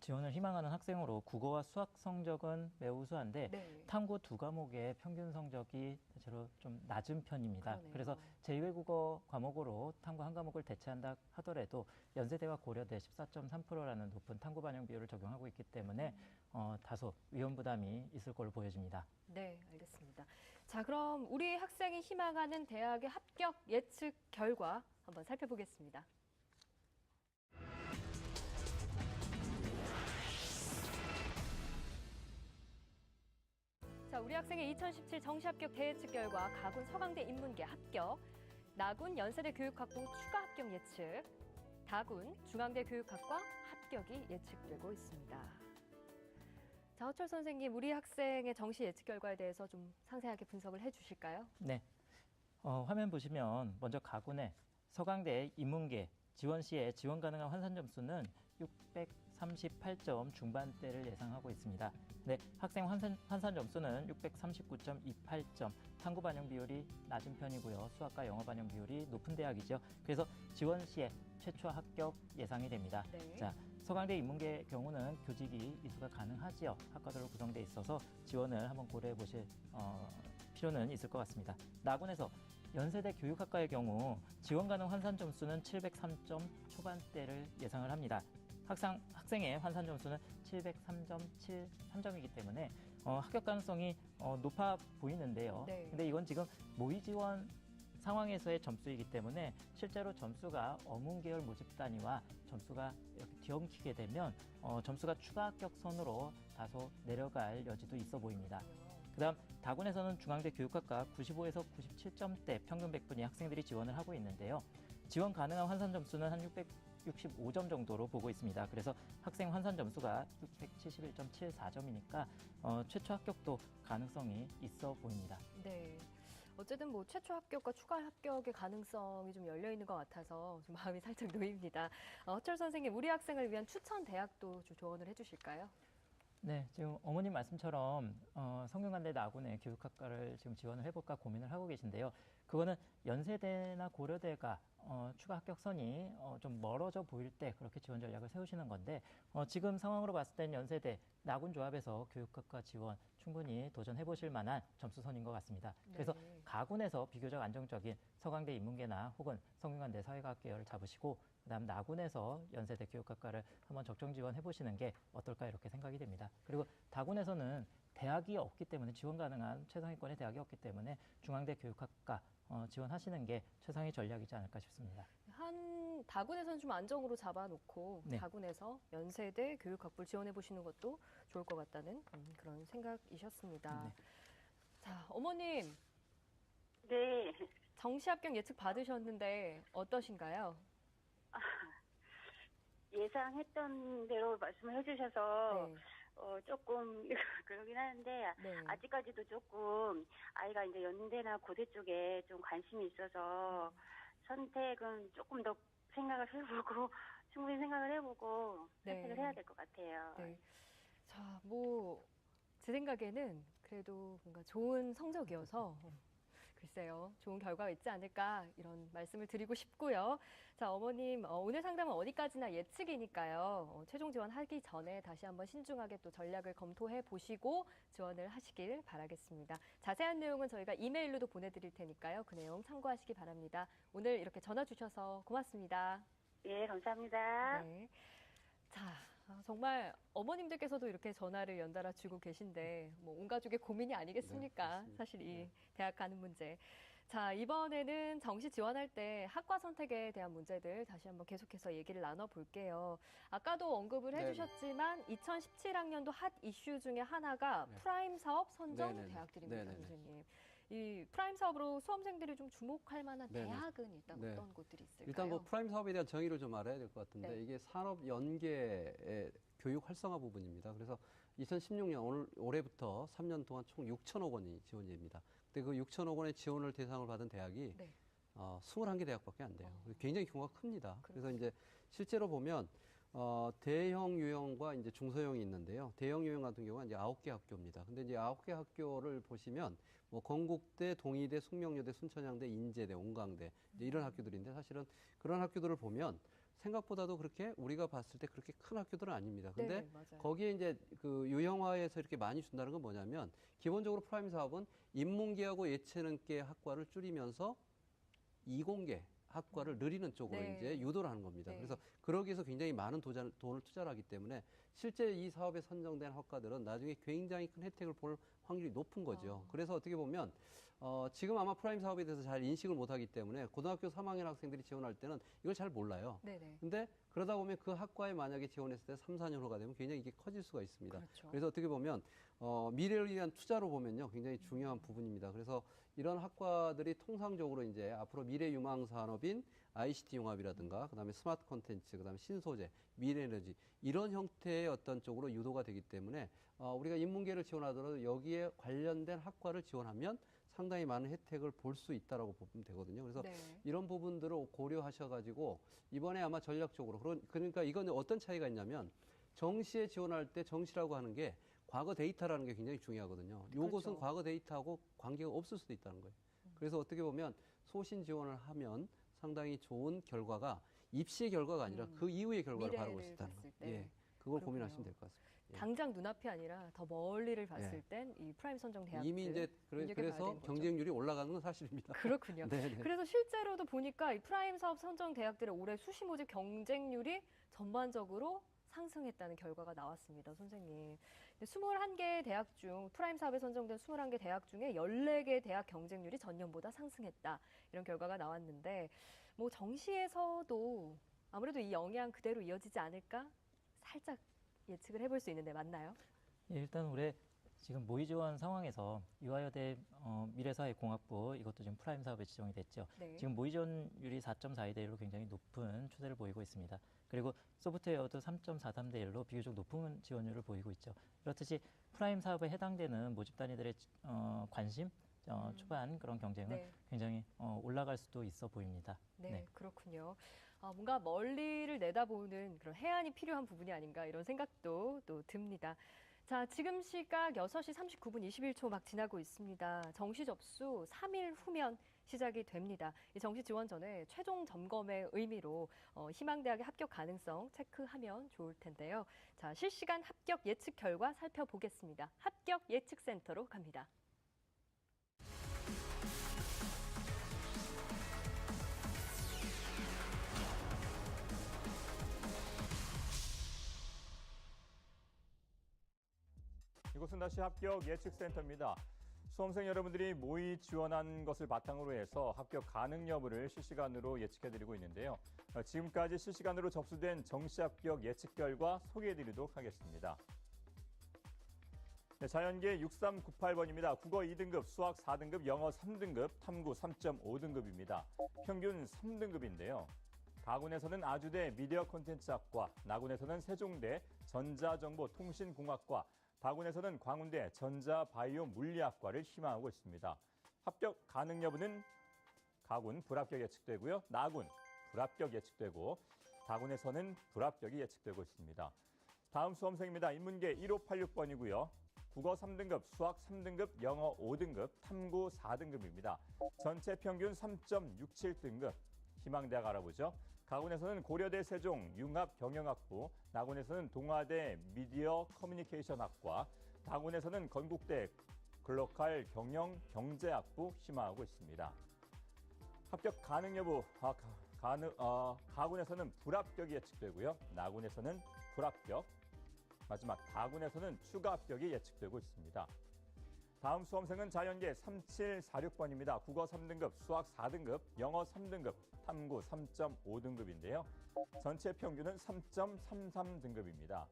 지원을 희망하는 학생으로 국어와 수학 성적은 매우 우수한데 네. 탐구 두 과목의 평균 성적이 대체로 좀 낮은 편입니다. 그러네요. 그래서 제2외국어 과목으로 탐구 한 과목을 대체한다 하더라도 연세대와 고려대 14.3%라는 높은 탐구 반영 비율을 적용하고 있기 때문에 다소 위험 부담이 있을 걸로 보여집니다. 네, 알겠습니다. 자, 그럼 우리 학생이 희망하는 대학의 합격 예측 결과 한번 살펴보겠습니다. 자, 우리 학생의 2017 정시합격 대예측 결과 가군 서강대 인문계 합격, 나군 연세대 교육학부 추가 합격 예측, 다군 중앙대 교육학과 합격이 예측되고 있습니다. 자, 허철 선생님, 우리 학생의 정시 예측 결과에 대해서 좀 상세하게 분석을 해주실까요? 네, 화면 보시면 먼저 가군의 서강대 인문계 지원 시에 지원 가능한 환산 점수는 638점 중반대를 예상하고 있습니다. 네, 학생 환산 점수는 639.28점, 탐구 반영 비율이 낮은 편이고요. 수학과 영어 반영 비율이 높은 대학이죠. 그래서 지원 시에 최초 합격 예상이 됩니다. 네. 자, 서강대 인문계 경우는 교직이 이수가 가능하지요. 학과들로 구성돼 있어서 지원을 한번 고려해 보실 필요는 있을 것 같습니다. 나군에서 연세대 교육학과의 경우 지원 가능 환산 점수는 703점 초반대를 예상을 합니다. 학생의 환산 점수는 703.73점이기 때문에 합격 가능성이 높아 보이는데요. 네. 근데 이건 지금 모의 지원 상황에서의 점수이기 때문에 실제로 점수가 어문계열 모집 단위와 점수가 이렇게 뒤엉키게 되면 점수가 추가 합격선으로 다소 내려갈 여지도 있어 보입니다. 그다음 다군에서는 중앙대 교육학과 95에서 97점대 평균 100분위 학생들이 지원을 하고 있는데요. 지원 가능한 환산 점수는 한 665점 정도로 보고 있습니다. 그래서 학생 환산 점수가 671.74점이니까 최초 합격도 가능성이 있어 보입니다. 네. 어쨌든 뭐 최초 합격과 추가 합격의 가능성이 좀 열려 있는 것 같아서 좀 마음이 살짝 놓입니다. 허철 선생님, 우리 학생을 위한 추천 대학도 좀 조언을 해주실까요? 네, 지금 어머님 말씀처럼 성균관대 나군의 교육학과를 지금 지원을 해볼까 고민을 하고 계신데요. 그거는 연세대나 고려대가 추가 합격선이 좀 멀어져 보일 때 그렇게 지원 전략을 세우시는 건데 지금 상황으로 봤을 땐 연세대 나군 조합에서 교육학과 지원 충분히 도전해 보실 만한 점수선인 것 같습니다. 그래서 네. 가군에서 비교적 안정적인 서강대 인문계나 혹은 성균관대 사회과학 계열을 잡으시고 그다음 나군에서 연세대 교육학과를 한번 적정 지원해 보시는 게 어떨까 이렇게 생각이 됩니다. 그리고 다군에서는 대학이 없기 때문에 지원 가능한 최상위권의 대학이 없기 때문에 중앙대 교육학과 지원하시는 게 최상의 전략이지 않을까 싶습니다. 한 다군에서는 좀 안정으로 잡아놓고 네. 다군에서 연세대 교육 확보를 지원해 보시는 것도 좋을 것 같다는 그런 생각이셨습니다. 네. 자, 어머님 네. 정시 합격 예측 받으셨는데 어떠신가요? 예상했던 대로 말씀을 해주셔서 네. 조금 그러긴 하는데 네. 아직까지도 조금 아이가 이제 연대나 고대 쪽에 좀 관심이 있어서 선택은 조금 더 생각을 해보고 충분히 생각을 해보고 네. 선택을 해야 될 것 같아요. 네. 자, 뭐 제 생각에는 그래도 뭔가 좋은 성적이어서 글쎄요, 좋은 결과가 있지 않을까 이런 말씀을 드리고 싶고요. 자, 어머님 오늘 상담은 어디까지나 예측이니까요. 최종 지원하기 전에 다시 한번 신중하게 또 전략을 검토해 보시고 지원을 하시길 바라겠습니다. 자세한 내용은 저희가 이메일로도 보내드릴 테니까요. 그 내용 참고하시기 바랍니다. 오늘 이렇게 전화 주셔서 고맙습니다. 예, 감사합니다. 네. 자, 정말 어머님들께서도 이렇게 전화를 연달아 주고 계신데 뭐 온 가족의 고민이 아니겠습니까? 네, 사실 이 대학 가는 문제. 자, 이번에는 정시 지원할 때 학과 선택에 대한 문제들 다시 한번 계속해서 얘기를 나눠볼게요. 아까도 언급을 네네. 해주셨지만 2017학년도 핫 이슈 중에 하나가 네. 프라임 사업 선정 네네네. 대학들입니다, 네네네. 선생님. 이 프라임 사업으로 수험생들이 좀 주목할 만한 네네. 대학은 일단 네. 어떤 곳들이 있을까요? 일단 뭐 프라임 사업에 대한 정의를 좀 알아야 될 것 같은데 네. 이게 산업 연계의 교육 활성화 부분입니다. 그래서 2016년 올해부터 3년 동안 총 6천억 원이 지원됩니다. 근데 그 6천억 원의 지원을 대상을 받은 대학이 네. 21개 대학밖에 안 돼요. 굉장히 규모가 큽니다. 그래서 그렇군요. 이제 실제로 보면 대형 유형과 이제 중소형이 있는데요. 대형 유형 같은 경우는 이제 9개 학교입니다. 근데 이제 9개 학교를 보시면 뭐 건국대, 동의대, 숙명여대, 순천향대, 인제대, 온강대 이제 이런 학교들인데 사실은 그런 학교들을 보면 생각보다도 그렇게 우리가 봤을 때 그렇게 큰 학교들은 아닙니다. 근데 네, 맞아요. 거기에 이제 그 유형화에서 이렇게 많이 준다는 건 뭐냐면 기본적으로 프라임 사업은 인문계하고 예체능계 학과를 줄이면서 이공계 학과를 늘리는 쪽으로 네. 이제 유도를 하는 겁니다. 네. 그래서 그러기 위해서 굉장히 많은 돈을 투자를 하기 때문에 실제 이 사업에 선정된 학과들은 나중에 굉장히 큰 혜택을 볼 확률이 높은 거죠. 그래서 어떻게 보면 지금 아마 프라임 사업에 대해서 잘 인식을 못하기 때문에 고등학교 3학년 학생들이 지원할 때는 이걸 잘 몰라요. 네네. 근데 그러다 보면 그 학과에 만약에 지원했을 때 3, 4년 후가 되면 굉장히 이게 커질 수가 있습니다. 그렇죠. 그래서 어떻게 보면 미래를 위한 투자로 보면요 굉장히 중요한 부분입니다. 그래서 이런 학과들이 통상적으로 이제 앞으로 미래 유망 산업인 ICT 융합이라든가 그다음에 스마트 콘텐츠, 그다음에 신소재, 미래 에너지 이런 형태의 어떤 쪽으로 유도가 되기 때문에 우리가 인문계를 지원하더라도 여기에 관련된 학과를 지원하면 상당히 많은 혜택을 볼 수 있다라고 보면 되거든요. 그래서 네. 이런 부분들을 고려하셔가지고 이번에 아마 전략적으로 그러니까 이건 어떤 차이가 있냐면 정시에 지원할 때 정시라고 하는 게 과거 데이터라는 게 굉장히 중요하거든요. 요것은 그렇죠. 과거 데이터하고 관계가 없을 수도 있다는 거예요. 그래서 어떻게 보면 소신 지원을 하면 상당히 좋은 결과가 입시의 결과가 아니라 그 이후의 결과를 바라볼 수 미래를 있다는 봤을 거예요. 때. 예, 그걸 그렇군요. 고민하시면 될 것 같습니다. 예. 당장 눈앞이 아니라 더 멀리를 봤을 예. 땐 이 프라임 선정 대학들 이미 이제 눈여겨봐야 그래서 되는 거죠. 경쟁률이 올라가는 건 사실입니다. 그렇군요. 네, 네. 그래서 실제로도 보니까 이 프라임 사업 선정 대학들의 올해 수시 모집 경쟁률이 전반적으로 상승했다는 결과가 나왔습니다, 선생님. 21개 대학 중 프라임 사업에 선정된 21개 대학 중에 14개 대학 경쟁률이 전년보다 상승했다. 이런 결과가 나왔는데 뭐 정시에서도 아무래도 이 영향 그대로 이어지지 않을까? 살짝 예측을 해볼 수 있는데 맞나요? 예, 일단 올해 지금 모의 지원 상황에서 유아여대 미래사회공학부 이것도 지금 프라임 사업에 지정이 됐죠. 네. 지금 모의 지원율이 4.42대 1로 굉장히 높은 추세를 보이고 있습니다. 그리고 소프트웨어도 3.43대 1로 비교적 높은 지원율을 보이고 있죠. 그렇듯이 프라임 사업에 해당되는 모집 단위들의 관심, 초반 그런 경쟁은 네. 굉장히 올라갈 수도 있어 보입니다. 네, 그렇군요. 뭔가 멀리를 내다보는 그런 해안이 필요한 부분이 아닌가 이런 생각도 또 듭니다. 자, 지금 시각 6시 39분 21초 막 지나고 있습니다. 정시 접수 3일 후면 시작이 됩니다. 이 정시 지원 전에 최종 점검의 의미로 희망대학의 합격 가능성 체크하면 좋을 텐데요. 자, 실시간 합격 예측 결과 살펴보겠습니다. 합격 예측센터로 갑니다. 이곳은 다시 합격 예측센터입니다. 수험생 여러분들이 모의 지원한 것을 바탕으로 해서 합격 가능 여부를 실시간으로 예측해드리고 있는데요. 지금까지 실시간으로 접수된 정시 합격 예측 결과 소개해드리도록 하겠습니다. 네, 자연계 6398번입니다. 국어 2등급, 수학 4등급, 영어 3등급, 탐구 3.5등급입니다. 평균 3등급인데요. 가군에서는 아주대 미디어 콘텐츠학과, 나군에서는 세종대 전자정보통신공학과, 다군에서는 광운대 전자바이오 물리학과를 희망하고 있습니다. 합격 가능 여부는 가군 불합격 예측되고요. 나군 불합격 예측되고 다군에서는 불합격이 예측되고 있습니다. 다음 수험생입니다. 인문계 1586번이고요. 국어 3등급, 수학 3등급, 영어 5등급, 탐구 4등급입니다. 전체 평균 3.67등급. 희망대학 알아보죠. 가군에서는 고려대 세종 융합경영학부, 나군에서는 동아대 미디어 커뮤니케이션학과, 다군에서는 건국대 글로컬 경영 경제학부 희망하고 있습니다. 합격 가능 여부, 가군에서는 불합격이 예측되고요. 나군에서는 불합격, 마지막 다군에서는 추가 합격이 예측되고 있습니다. 다음 수험생은 자연계 3746번입니다. 국어 3등급, 수학 4등급, 영어 3등급, 탐구 3.5등급인데요. 전체 평균은 3.33등급입니다.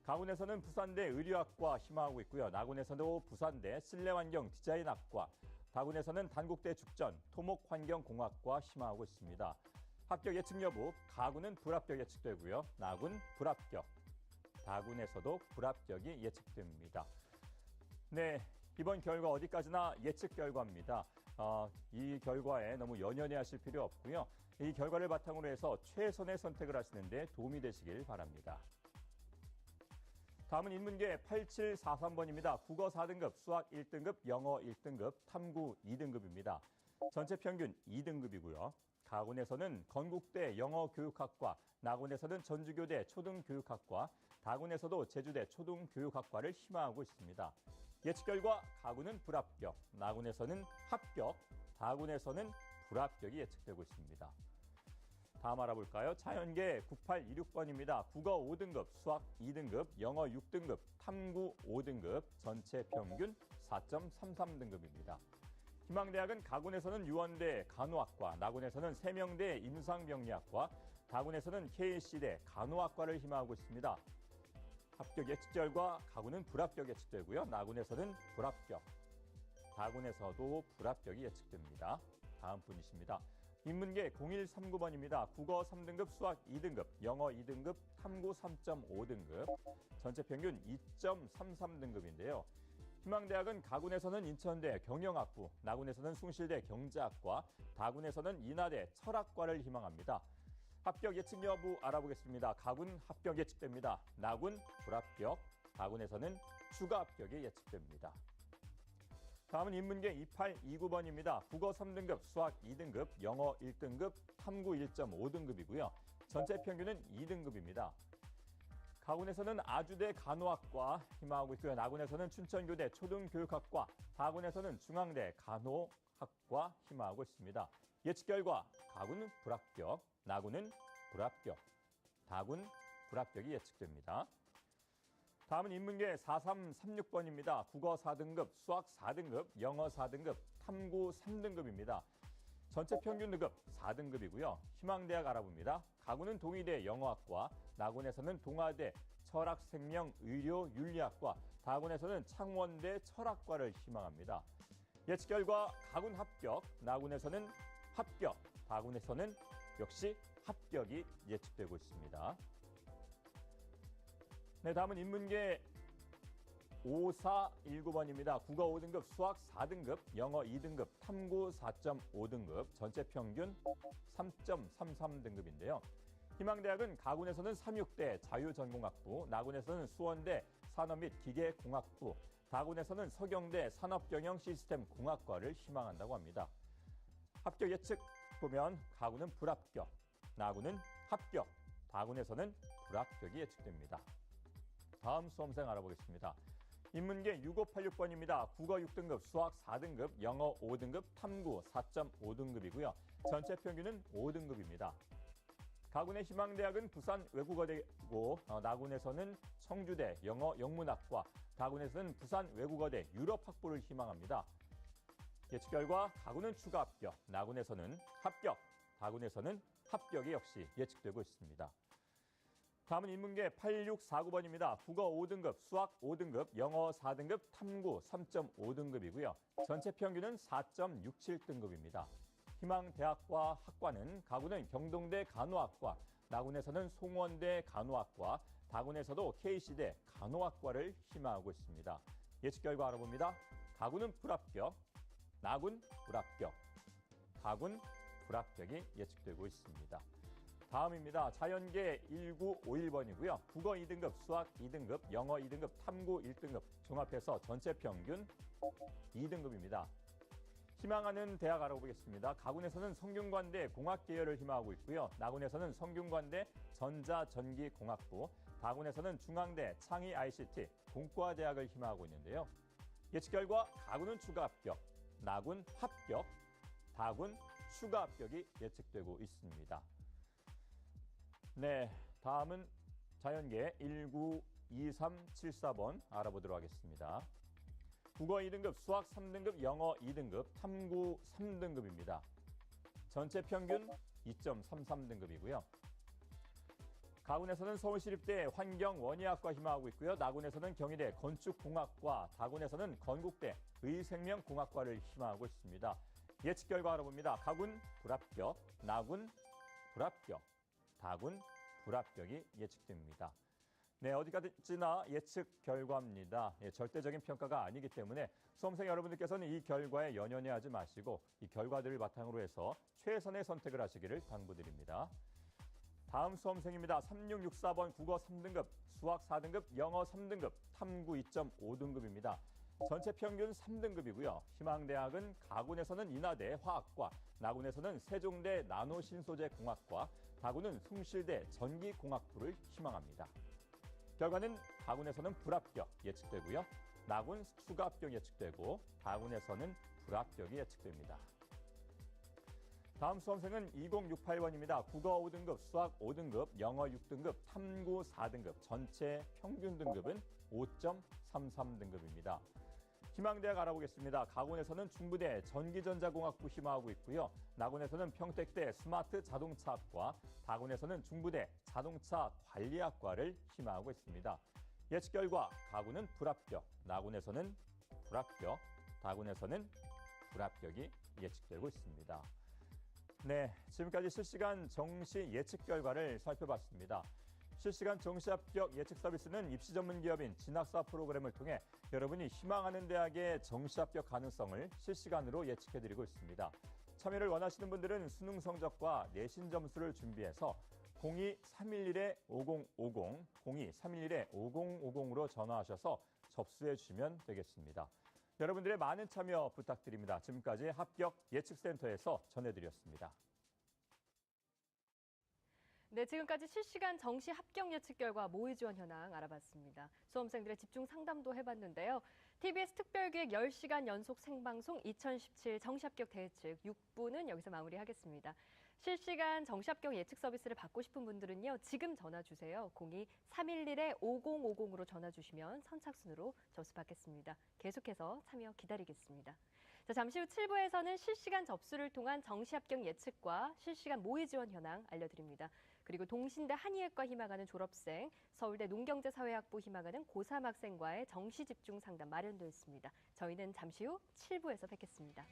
가군에서는 부산대 의료학과 희망하고 있고요. 나군에서도 부산대 실내환경 디자인학과, 다군에서는 단국대 죽전 토목환경공학과 희망하고 있습니다. 합격 예측 여부, 가군은 불합격 예측되고요. 나군 불합격, 다군에서도 불합격이 예측됩니다. 네, 이번 결과 어디까지나 예측 결과입니다. 이 결과에 너무 연연해 하실 필요 없고요. 이 결과를 바탕으로 해서 최선의 선택을 하시는 데 도움이 되시길 바랍니다. 다음은 인문계 8743번입니다. 국어 4등급, 수학 1등급, 영어 1등급, 탐구 2등급입니다. 전체 평균 2등급이고요. 가군에서는 건국대 영어교육학과, 나군에서는 전주교대 초등교육학과, 다군에서도 제주대 초등교육학과를 희망하고 있습니다. 예측 결과 가군은 불합격, 나군에서는 합격, 다군에서는 불합격이 예측되고 있습니다. 다음 알아볼까요? 자연계 9826번입니다. 국어 5등급, 수학 2등급, 영어 6등급, 탐구 5등급, 전체 평균 4.33등급입니다. 희망대학은 가군에서는 유원대 간호학과, 나군에서는 세명대 임상병리학과, 다군에서는 KC대 간호학과를 희망하고 있습니다. 합격 예측 결과 가군은 불합격 예측되고요. 나군에서는 불합격, 다군에서도 불합격이 예측됩니다. 다음 분이십니다. 인문계 0139번입니다. 국어 3등급, 수학 2등급, 영어 2등급, 탐구 3.5등급, 전체 평균 2.33등급인데요. 희망대학은 가군에서는 인천대 경영학부, 나군에서는 숭실대 경제학과, 다군에서는 인하대 철학과를 희망합니다. 합격 예측 여부 알아보겠습니다. 가군 합격 예측됩니다. 나군 불합격, 다군에서는 추가 합격이 예측됩니다. 다음은 인문계 2829번입니다. 국어 3등급, 수학 2등급, 영어 1등급, 탐구 1.5등급이고요. 전체 평균은 2등급입니다. 가군에서는 아주대 간호학과 희망하고 있고요. 나군에서는 춘천교대 초등교육학과, 다군에서는 중앙대 간호학과 희망하고 있습니다. 예측 결과 가군은 불합격, 나군은 불합격, 다군 불합격이 예측됩니다. 다음은 인문계 4336번입니다. 국어 4등급, 수학 4등급, 영어 4등급, 탐구 3등급입니다. 전체 평균 등급 4등급이고요. 희망대학 알아봅니다. 가군은 동의대 영어학과, 나군에서는 동아대 철학생명의료윤리학과, 다군에서는 창원대 철학과를 희망합니다. 예측 결과 가군 합격, 나군에서는 합격, 다군에서는 역시 합격이 예측되고 있습니다. 네, 다음은 인문계 5419번입니다. 국어 5등급, 수학 4등급, 영어 2등급, 탐구 4.5등급, 전체 평균 3.33등급인데요. 희망대학은 가군에서는 삼육대 자유전공학부, 나군에서는 수원대 산업 및 기계공학부, 다군에서는 서경대 산업경영시스템공학과를 희망한다고 합니다. 합격 예측 보면 가군은 불합격, 나군은 합격, 다군에서는 불합격이 예측됩니다. 다음 수험생 알아보겠습니다. 인문계 6586번입니다. 국어 6등급, 수학 4등급, 영어 5등급, 탐구 4.5등급이고요. 전체 평균은 5등급입니다. 가군의 희망대학은 부산 외국어대고 나군에서는 청주대 영어 영문학과, 다군에서는 부산 외국어대 유럽학부를 희망합니다. 예측 결과 가군은 추가 합격, 나군에서는 합격, 다군에서는 합격이 역시 예측되고 있습니다. 다음은 인문계 8649번입니다. 국어 5등급, 수학 5등급, 영어 4등급, 탐구 3.5등급이고요. 전체 평균은 4.67등급입니다. 희망대학과 학과는 가군은 경동대 간호학과, 나군에서는 송원대 간호학과, 다군에서도 KC대 간호학과를 희망하고 있습니다. 예측 결과 알아봅니다. 가군은 불합격, 나군 불합격, 다군 불합격이 예측되고 있습니다. 다음입니다. 자연계 1951번이고요. 국어 2등급, 수학 2등급, 영어 2등급, 탐구 1등급, 종합해서 전체 평균 2등급입니다. 희망하는 대학 알아보겠습니다. 가군에서는 성균관대 공학계열을 희망하고 있고요. 나군에서는 성균관대 전자전기공학부, 다군에서는 중앙대 창의 ICT 공과대학을 희망하고 있는데요. 예측 결과 가군은 추가 합격, 나군 합격, 다군 추가 합격이 예측되고 있습니다. 네, 다음은 자연계 192374번 알아보도록 하겠습니다. 국어 2등급, 수학 3등급, 영어 2등급, 탐구 3등급입니다. 전체 평균 2.33등급이고요. 가군에서는 서울시립대 환경원예학과 희망하고 있고요. 나군에서는 경희대 건축공학과, 다군에서는 건국대 의생명공학과를 희망하고 있습니다. 예측 결과 알아봅니다. 가군 불합격, 나군 불합격, 다군 불합격이 예측됩니다. 네, 어디까지나 예측 결과입니다. 절대적인 평가가 아니기 때문에 수험생 여러분들께서는 이 결과에 연연해하지 마시고 이 결과들을 바탕으로 해서 최선의 선택을 하시기를 당부드립니다. 다음 수험생입니다. 3664번 국어 3등급, 수학 4등급, 영어 3등급, 탐구 2.5등급입니다. 전체 평균 3등급이고요. 희망대학은 가군에서는 인하대 화학과, 나군에서는 세종대 나노신소재공학과, 다군은 숭실대 전기공학부를 희망합니다. 결과는 가군에서는 불합격 예측되고요. 나군 추가 합격 예측되고, 다군에서는 불합격이 예측됩니다. 다음 수험생은 2068번입니다. 국어 5등급, 수학 5등급, 영어 6등급, 탐구 4등급, 전체 평균 등급은 5.33등급입니다. 희망대학 알아보겠습니다. 가군에서는 중부대 전기전자공학부 희망하고 있고요. 나군에서는 평택대 스마트 자동차학과, 다군에서는 중부대 자동차 관리학과를 희망하고 있습니다. 예측 결과 가군은 불합격, 나군에서는 불합격, 다군에서는 불합격이 예측되고 있습니다. 네, 지금까지 실시간 정시 예측 결과를 살펴봤습니다. 실시간 정시 합격 예측 서비스는 입시 전문 기업인 진학사 프로그램을 통해 여러분이 희망하는 대학의 정시 합격 가능성을 실시간으로 예측해드리고 있습니다. 참여를 원하시는 분들은 수능 성적과 내신 점수를 준비해서 02-311-5050, 02-311-5050으로 전화하셔서 접수해 주시면 되겠습니다. 여러분들의 많은 참여 부탁드립니다. 지금까지 합격 예측센터에서 전해드렸습니다. 네, 지금까지 실시간 정시 합격 예측 결과 모의 지원 현황 알아봤습니다. 수험생들의 집중 상담도 해봤는데요. TBS 특별기획 10시간 연속 생방송 2017 정시 합격 대예측 6부는 여기서 마무리하겠습니다. 실시간 정시 합격 예측 서비스를 받고 싶은 분들은요. 지금 전화 주세요. 02-311-5050으로 전화 주시면 선착순으로 접수받겠습니다. 계속해서 참여 기다리겠습니다. 자, 잠시 후 7부에서는 실시간 접수를 통한 정시 합격 예측과 실시간 모의 지원 현황 알려드립니다. 그리고 동신대 한의학과 희망하는 졸업생, 서울대 농경제사회학부 희망하는 고3 학생과의 정시 집중 상담 마련되어 있습니다. 저희는 잠시 후 7부에서 뵙겠습니다.